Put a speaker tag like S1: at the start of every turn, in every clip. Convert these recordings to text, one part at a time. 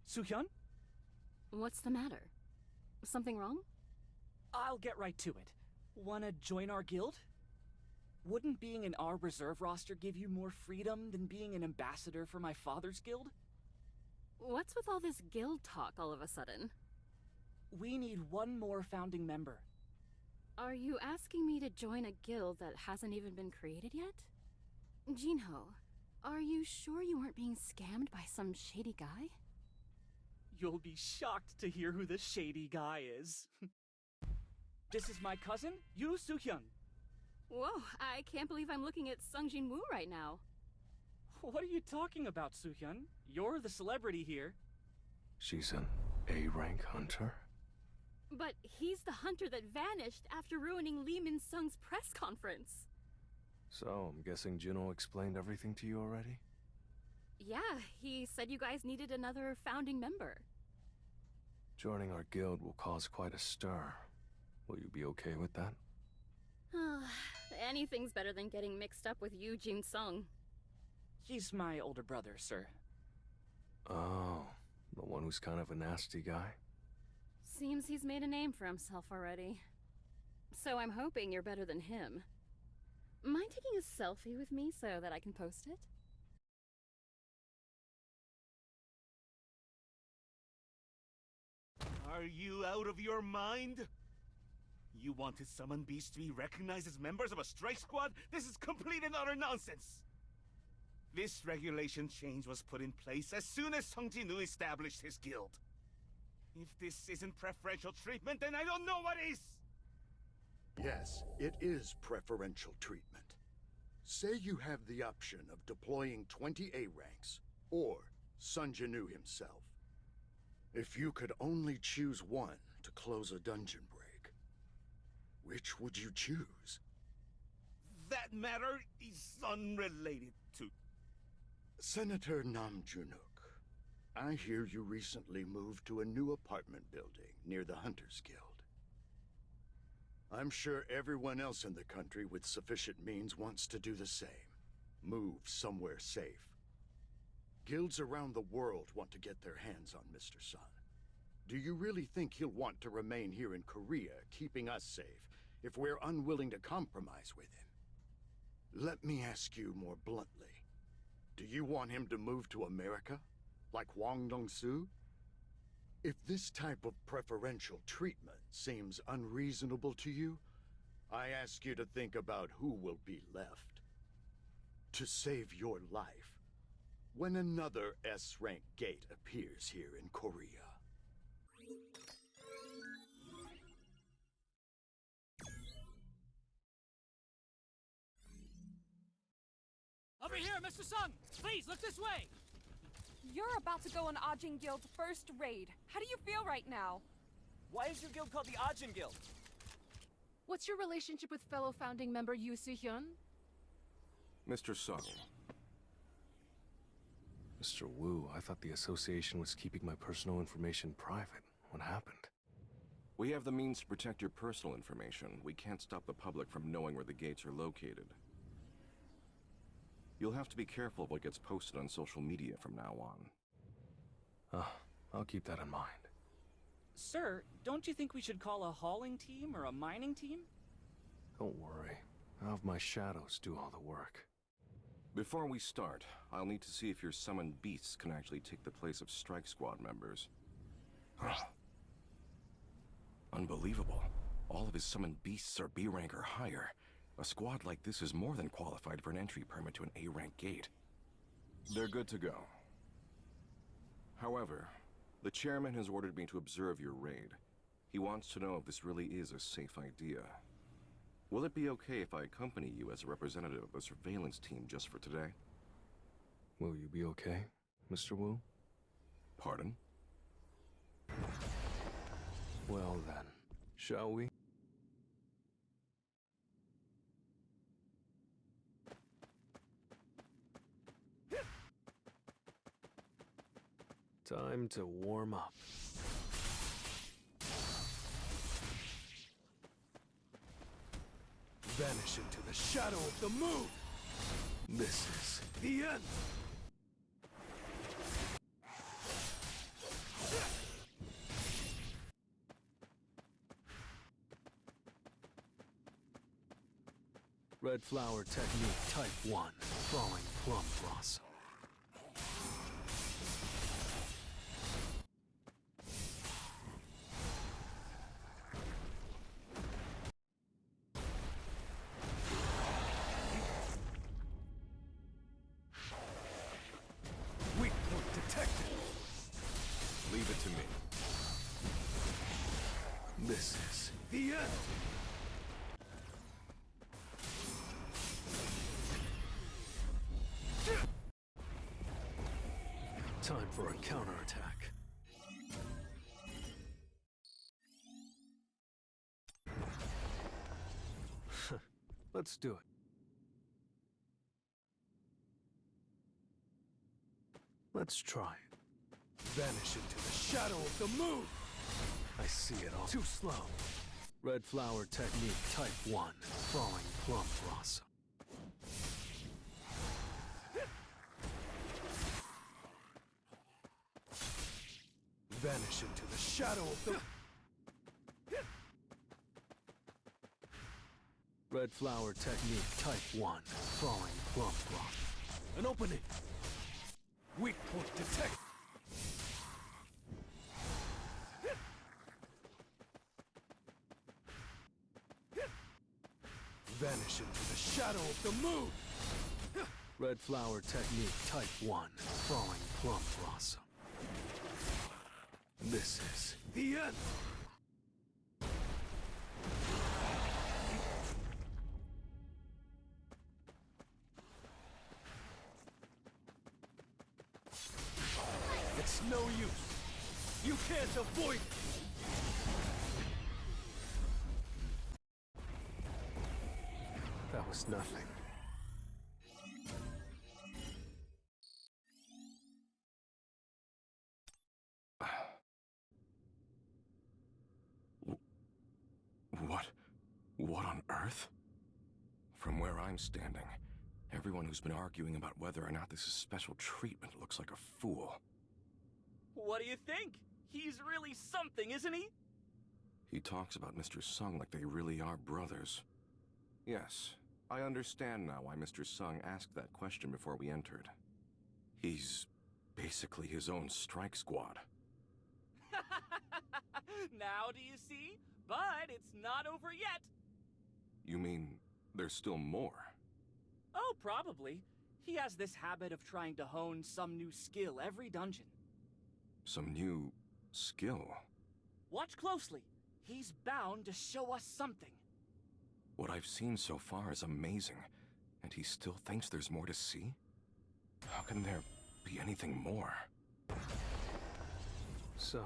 S1: Soo-hyun?
S2: What's the matter? Something wrong?
S1: I'll get right to it. Wanna join our guild? Wouldn't being in our reserve roster give you more freedom than being an ambassador for my father's guild?
S2: What's with all this guild talk all of a sudden?
S1: We need one more founding member.
S2: Are you asking me to join a guild that hasn't even been created yet? Jinho, are you sure you weren't being scammed by some shady guy?
S1: You'll be shocked to hear who the shady guy is. This is my cousin, Yoo Soo-hyun.
S2: Whoa, I can't believe I'm looking at Sung Jinwoo right now.
S1: What are you talking about, Soo-hyun? You're the celebrity here.
S3: She's an A-rank hunter?
S2: But he's the hunter that vanished after ruining Lee Min-sung's press conference.
S3: So, I'm guessing Jinwoo explained everything to you already?
S2: Yeah, he said you guys needed another founding member.
S3: Joining our guild will cause quite a stir. Will you be okay with that?
S2: Anything's better than getting mixed up with Yoo Jin-sung.
S1: He's my older brother, sir.
S3: Oh, the one who's kind of a nasty guy?
S2: Seems he's made a name for himself already. So I'm hoping you're better than him. Mind taking a selfie with me so that I can post it?
S4: Are you out of your mind? You want to summon beasts to be recognized as members of a strike squad? This is complete and utter nonsense! This regulation change was put in place as soon as Sung Jinwoo established his guild. If this isn't preferential treatment, then I don't know what is!
S5: Yes, it is preferential treatment. Say you have the option of deploying 20 A ranks, or Sung Jinwoo himself. If you could only choose one to close a dungeon break, which would you choose?
S4: That matter is unrelated to...
S5: Senator Nam Junuk, I hear you recently moved to a new apartment building near the Hunters Guild. I'm sure everyone else in the country with sufficient means wants to do the same. Move somewhere safe. Guilds around the world want to get their hands on Mr. Sun. Do you really think he'll want to remain here in Korea, keeping us safe, if we're unwilling to compromise with him? Let me ask you more bluntly. Do you want him to move to America, like Hwang Dong-soo? If this type of preferential treatment seems unreasonable to you, I ask you to think about who will be left. To save your life, when another S-rank gate appears here in Korea.
S1: Over here, Mr. Sung! Please, look this way!
S6: You're about to go on Ajin Guild's first raid. How do you feel right now?
S1: Why is your guild called the Ajin Guild?
S6: What's your relationship with fellow founding member Yoo Soo-hyun?
S3: Mr. Sung. Mr. Woo, I thought the association was keeping my personal information private. What happened?
S7: We have the means to protect your personal information. We can't stop the public from knowing where the gates are located. You'll have to be careful of what gets posted on social media from now on.
S3: I'll keep that in mind.
S1: Sir, don't you think we should call a hauling team or a mining team?
S3: Don't worry. I'll have my shadows do all the work.
S7: Before we start, I'll need to see if your summoned beasts can actually take the place of strike squad members. Unbelievable. All of his summoned beasts are B rank or higher. A squad like this is more than qualified for an entry permit to an A-rank gate. They're good to go. However, the chairman has ordered me to observe your raid. He wants to know if this really is a safe idea. Will it be okay if I accompany you as a representative of the surveillance team just for today?
S3: Will you be okay, Mr. Wu?
S7: Pardon?
S3: Well then, shall we? Time to warm up. Vanish into the shadow of the moon! This is the end! Red flower technique type 1. Falling plum blossom.
S5: Weak point detected.
S7: Leave it to me.
S3: This is
S5: The end.
S3: time for a counterattack. Let's do it. Let's try it.
S5: Vanish into the shadow of the moon.
S3: I see it all. Too slow. Red flower technique type 1. Falling plum blossom.
S5: Vanish into the shadow of the...
S3: Red flower technique type 1. Falling plum blossom.
S5: An opening. Weak point detect. Vanish into the shadow of the moon.
S3: Red flower technique type 1. Falling plum blossom. This is
S5: The end. It's no use. You can't avoid it.
S3: that was nothing.
S7: What on earth? From where I'm standing, everyone who's been arguing about whether or not this is special treatment looks like a fool.
S1: What do you think? He's really something, isn't he?
S7: He talks about Mr. Sung like they really are brothers. Yes, I understand now why Mr. Sung asked that question before we entered. He's basically his own strike squad.
S1: Now do you see? But it's not over yet.
S7: You mean there's still more?
S1: Oh, probably. He has this habit of trying to hone some new skill every dungeon.
S7: Some new skill?
S1: Watch closely. He's bound to show us something.
S7: What I've seen so far is amazing, and he still thinks there's more to see? How can there be anything more?
S3: So,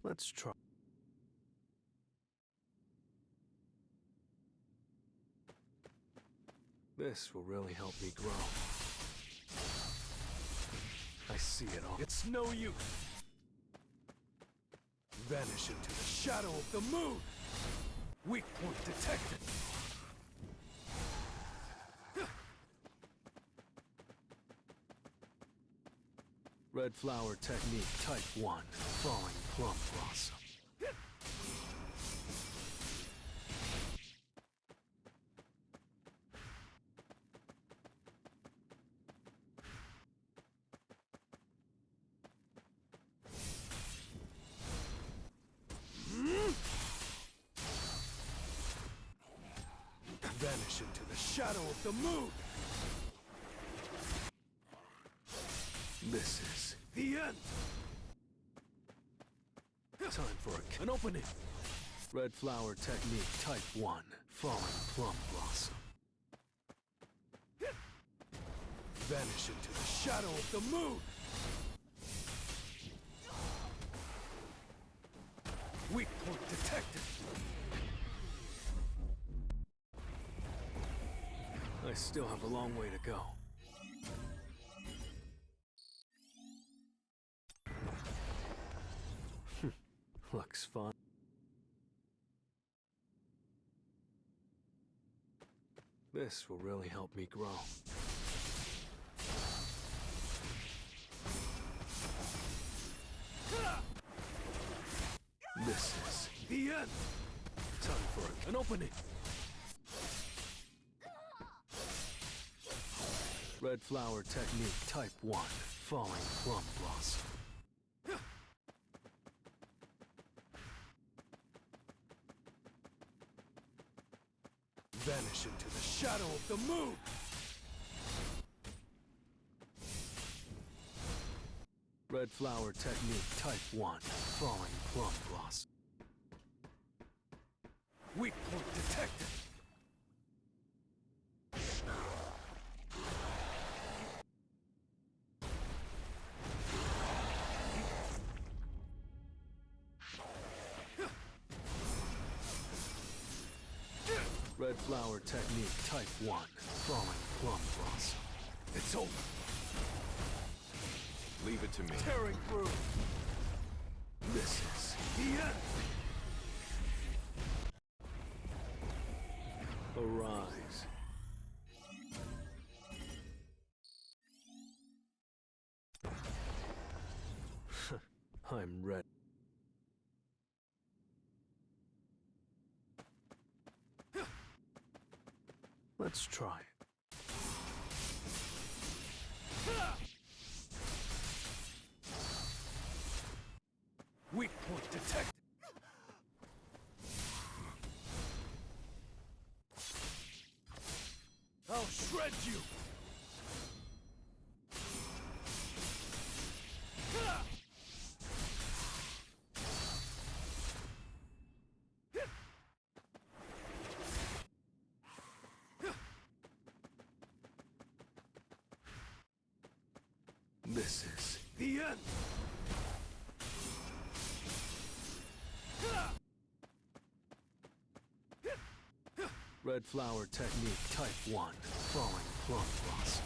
S3: let's try. This will really help me grow. I see it all.
S5: It's no use. Vanish into the shadow of the moon. Weak point detected.
S3: Red flower technique type 1. Falling plum blossom.
S5: Vanish into the shadow of the moon.
S3: This is
S5: The end.
S3: time for
S5: An opening.
S3: Red flower technique type 1. Falling plum blossom.
S5: Vanish into the shadow of the moon. Weak point detected.
S3: I still have a long way to go. Looks fun. This will really help me grow. This is
S5: The end.
S3: time for
S5: An opening.
S3: Red flower technique type 1, falling plum blossom. Vanish into the shadow of the moon! Red flower technique type 1, falling plum blossom. Weak point detected! Red flower technique type 1, falling plum blossom. It's over.
S7: Leave it to me.
S3: Tearing through. This is the end. Arise. I'm ready. Let's try it. Weak point detected. I'll shred you. This is the end. Red flower technique type 1, falling plum blossom.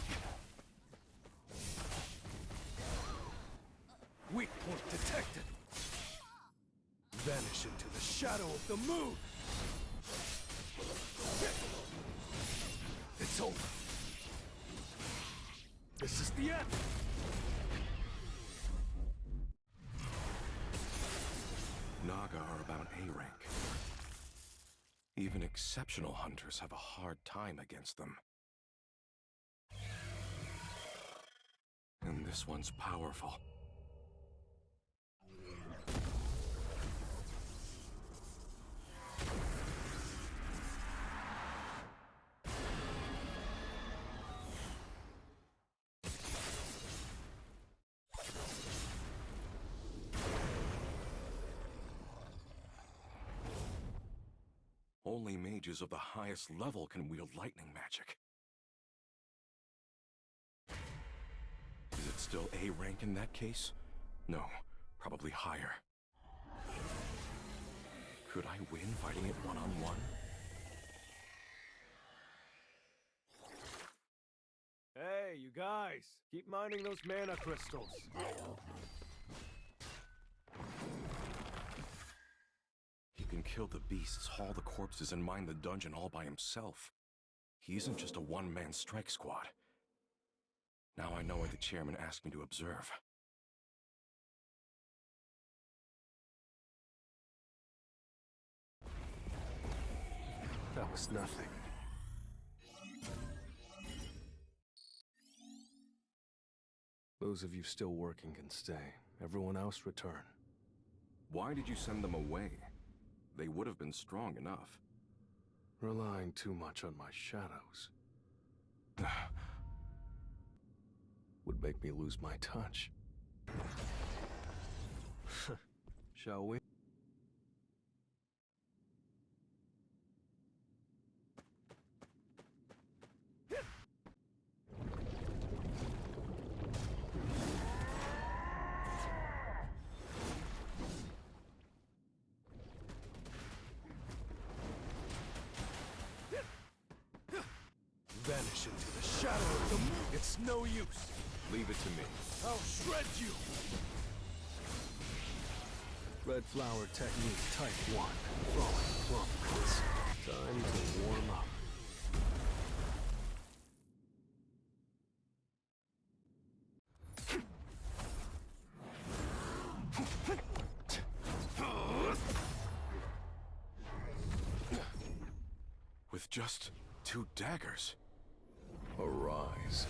S3: Weak point detected. Vanish into the shadow of the moon. It's over. This is the end.
S7: Naga are about A rank. Even exceptional hunters have a hard time against them. And this one's powerful. Only mages of the highest level can wield lightning magic. Is it still A rank in that case? No, probably higher. Could I win fighting it one-on-one?
S3: Hey, you guys! Keep mining those mana crystals.
S7: He can kill the beasts, haul the corpses, and mine the dungeon all by himself. He isn't just a one-man strike squad. Now I know why the chairman asked me to observe.
S3: That was nothing. Those of you still working can stay. Everyone else return.
S7: Why did you send them away? They would have been strong enough.
S3: Relying too much on my shadows would make me lose my touch. Shall we? Vanish into the shadow of the moon. It's no use.
S7: Leave it to me.
S3: I'll shred you. Red flower technique type 1. Falling plum blossom. Time to warm up.
S7: With just 2 daggers.
S3: Arise.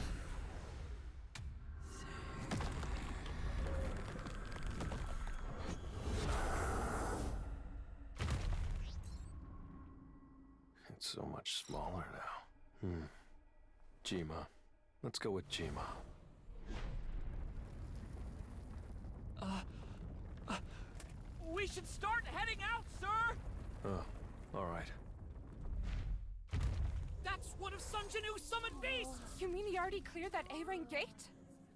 S3: Not so much smaller now. Jima. Let's go with Jima.
S1: We should start heading out, sir!
S3: Oh, alright.
S1: That's one of Sun Jinu's summoned beasts!
S6: You mean he already cleared that A-ring gate?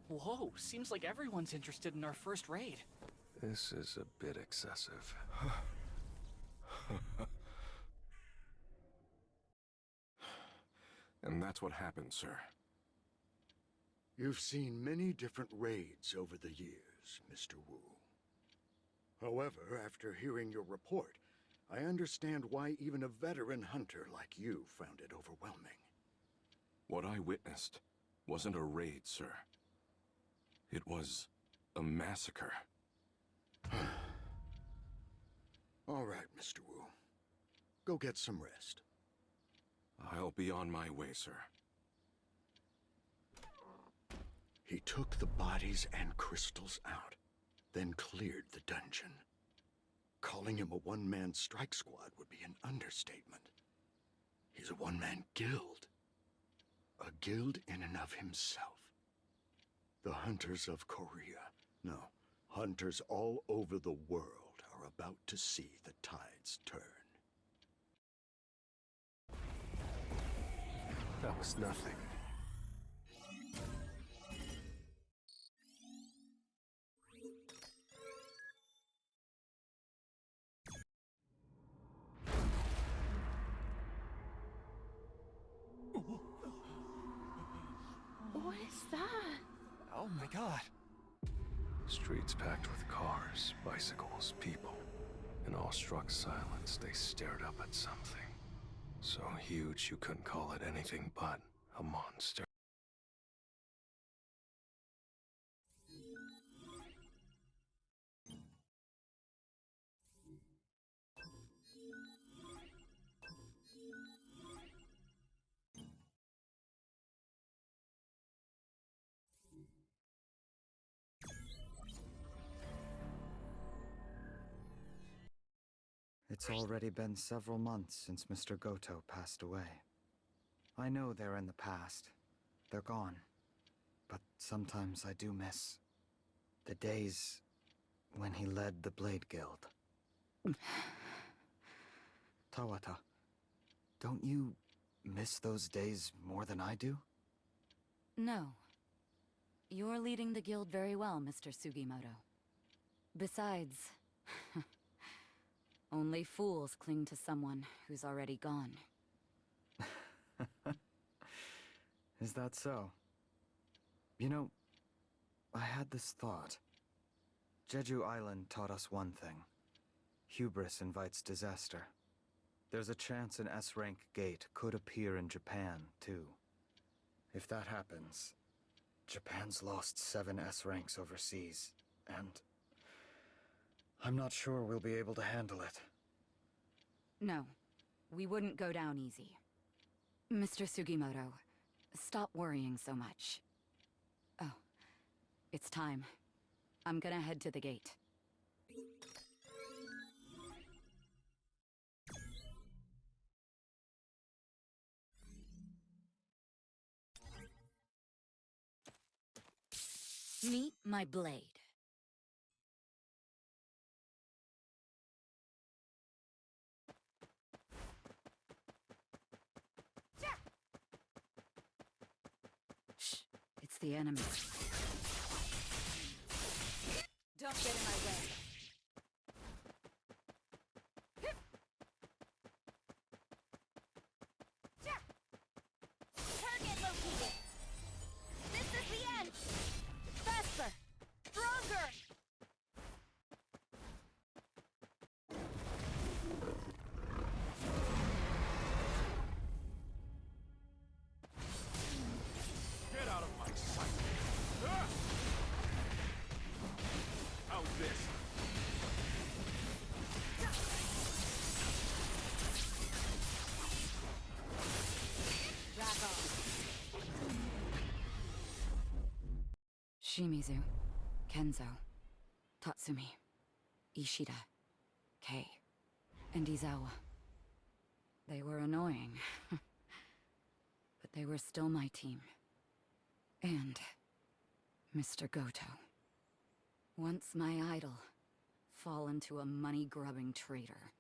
S1: Whoa, seems like everyone's interested in our first raid.
S3: This is a bit excessive.
S7: And that's what happened, sir.
S5: You've seen many different raids over the years, Mr. Wu. However, after hearing your report, I understand why even a veteran hunter like you found it overwhelming.
S7: What I witnessed wasn't a raid, sir. It was a massacre.
S5: All right, Mr. Wu. Go get some rest.
S7: I'll be on my way, sir.
S5: He took the bodies and crystals out, then cleared the dungeon. Calling him a one-man strike squad would be an understatement. He's a one-man guild. A guild in and of himself. The hunters of Korea, no, hunters all over the world are about to see the tides turn.
S3: That was nothing.
S2: What is that?
S1: Oh my god.
S3: Streets packed with cars, bicycles, people. In awestruck silence, they stared up at something. So huge you couldn't call it anything but a monster.
S8: It's already been several months since Mr. Goto passed away. I know they're in the past. They're gone. But sometimes I do miss the days when he led the Blade Guild. Tawata, don't you miss those days more than I do?
S9: No. You're leading the guild very well, Mr. Sugimoto. Besides, only fools cling to someone who's already gone.
S8: Is that so? You know, I had this thought. Jeju Island taught us one thing. Hubris invites disaster. There's a chance an S-rank gate could appear in Japan, too. If that happens, Japan's lost 7 S-ranks overseas, and I'm not sure we'll be able to handle it.
S9: No, we wouldn't go down easy. Mr. Sugimoto, stop worrying so much. Oh, it's time. I'm gonna head to the gate. Meet my blade. Shh, it's the enemy. Don't get in my way.
S10: Target located. This is the end.
S9: Faster!
S10: Stronger.
S4: Get out of my sight! Ah! How's this?
S9: Back off. Shimizu, Kenzo, Tatsumi, Ishida, Kei, and Izawa. They were annoying. But they were still my team. And Mr. Goto. Once my idol, fallen to a money-grubbing traitor.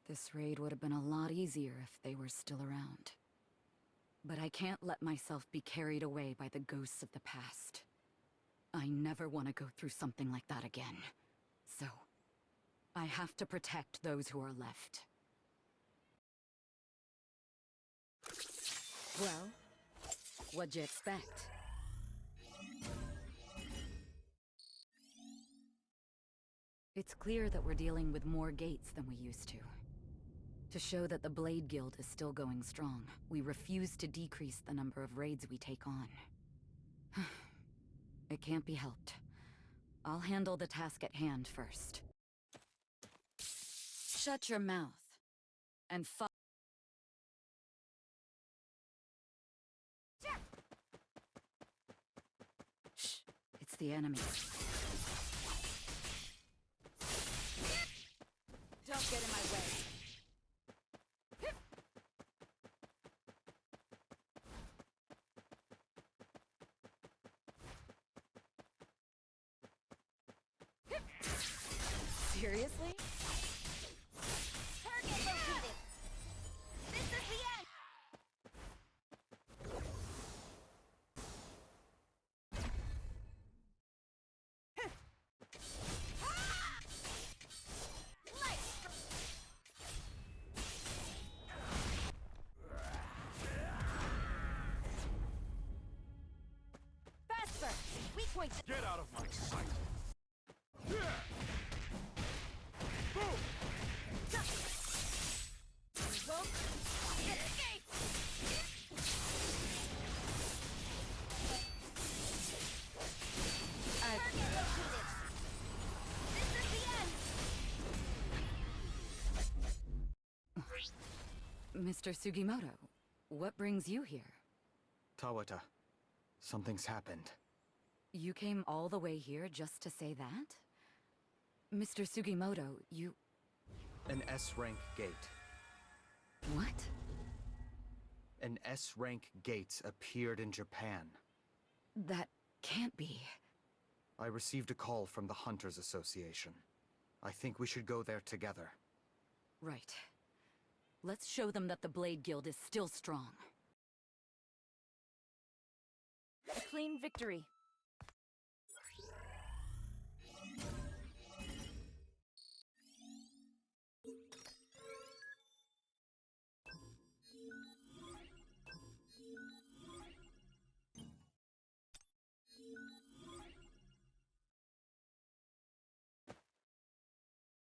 S9: This raid would have been a lot easier if they were still around. But I can't let myself be carried away by the ghosts of the past. I never want to go through something like that again. So, I have to protect those who are left. Well, what'd you expect? It's clear that we're dealing with more gates than we used to. To show that the Blade Guild is still going strong, we refuse to decrease the number of raids we take on. It can't be helped. I'll handle the task at hand first. Shut your mouth. And Shh! It's the enemy. Don't get in my way. Seriously?
S10: Target located. This is the end. Faster. Weak point.
S3: Get out of my sight!
S9: Mr. Sugimoto, what brings you here?
S8: Tawata, something's happened.
S9: You came all the way here just to say that? Mr. Sugimoto, you...
S8: An S-rank gate.
S9: What?
S8: An S-rank gate appeared in Japan.
S9: That can't be.
S8: I received a call from the Hunters Association. I think we should go there together.
S9: Right. Let's show them that the Blade Guild is still strong.
S6: A clean victory.